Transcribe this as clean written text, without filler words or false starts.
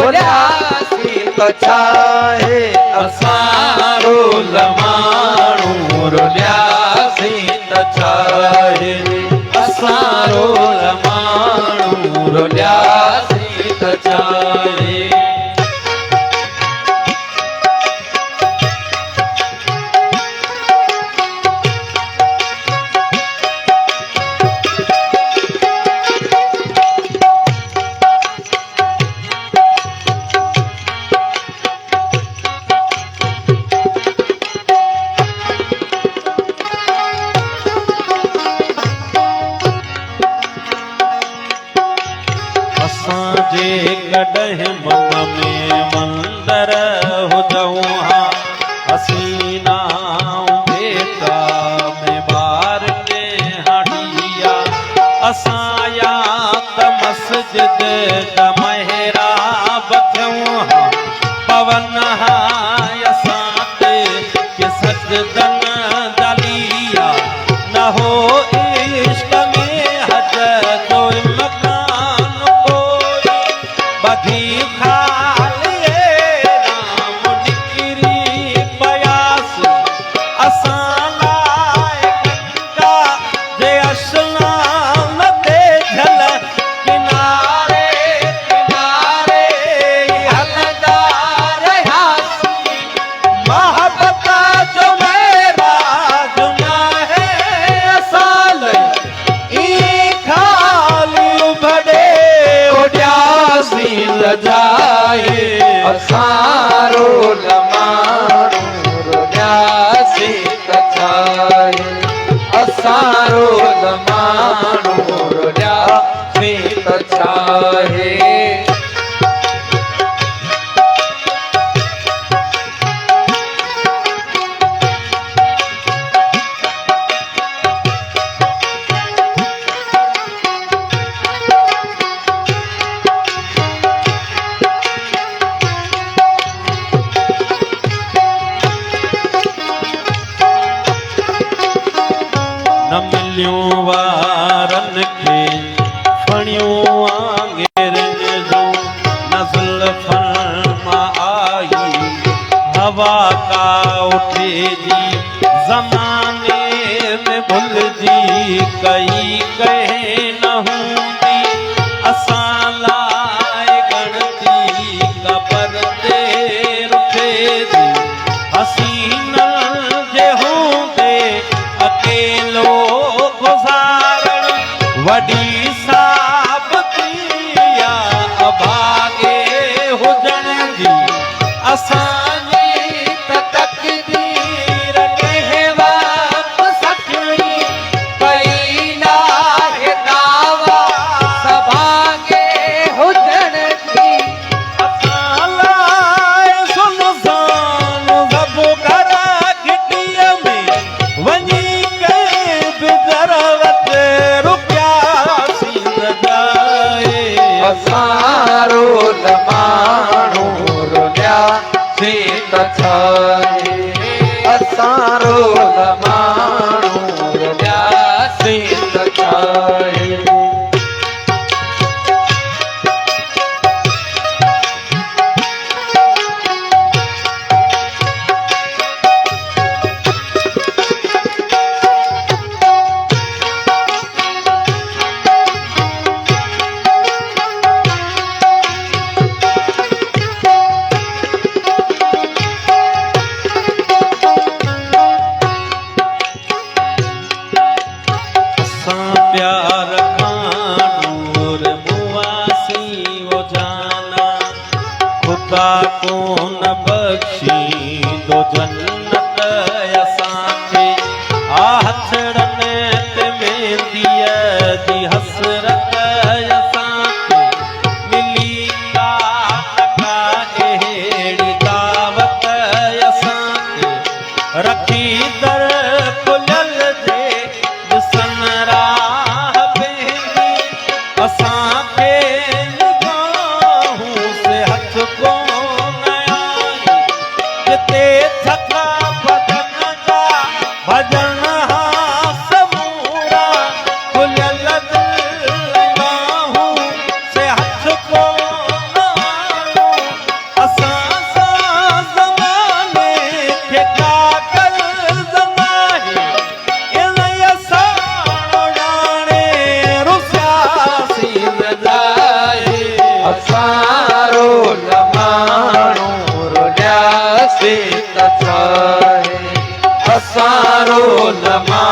बोलियासी तो छाहे असारो लमाणू रोलियासी तो छाहे असारो लमाणू रोलियासी तो छाहे कड़ह मन में मंदर हो जाऊँ हसीना बेटा में बार के हटिया असाया मस्जिद दमहरा बख्यूँ पवन के सजदन दलिया न हो इश्क में हज तो मकान बधी खालिए राम निकरी बयास असालाए गंगा जे स्नान दे झल किनारे किनारे हलदार हासी मोहब्बत जो मेरा जुना है असाल ई खाली उभड़े उड्यासी लजाए असारो लमाणू रोलियासी तो छाहे असारो लमाणू रोलियासी तो छाहे न मिलियों वारन के फणियों आंगेर जो नज़ल फरमा आई हवा का उठे जी जमाने में भूल जी कई कहे न होंगी असालाए गणती कबर दे रुठे जी हसीना जे होंगे अकेलो गुजारण वडी साबतिया अभागे हुजण जी असांजी तकदीर के वक्त सखी कई नाहे दावा सभागे हुजण जी असालाए सुनसान सब घर घिटिया में वञी के बिदरवत रुपयासी लजाए असारो लमाणू रोलियासी तो छाहे असारो लमाणू रोलियासी तो छाहे प्यार खानूर मुआसी वो जाना खुदा को न बख्शी दो जन्नत असांखे आछड़ने ते मेंदीअ जी हसरत असांखे मिली का अहिड़ी दावत असांखे रखी दर खुलियल जे ॾिसन राह पंहिंजी असांखे निगाहूं से हथ कोन आई जिते थका बदन जा भॼन समूरा खुलियल निगाहूं से हथ कोन आयो सीत छहे असारो लमा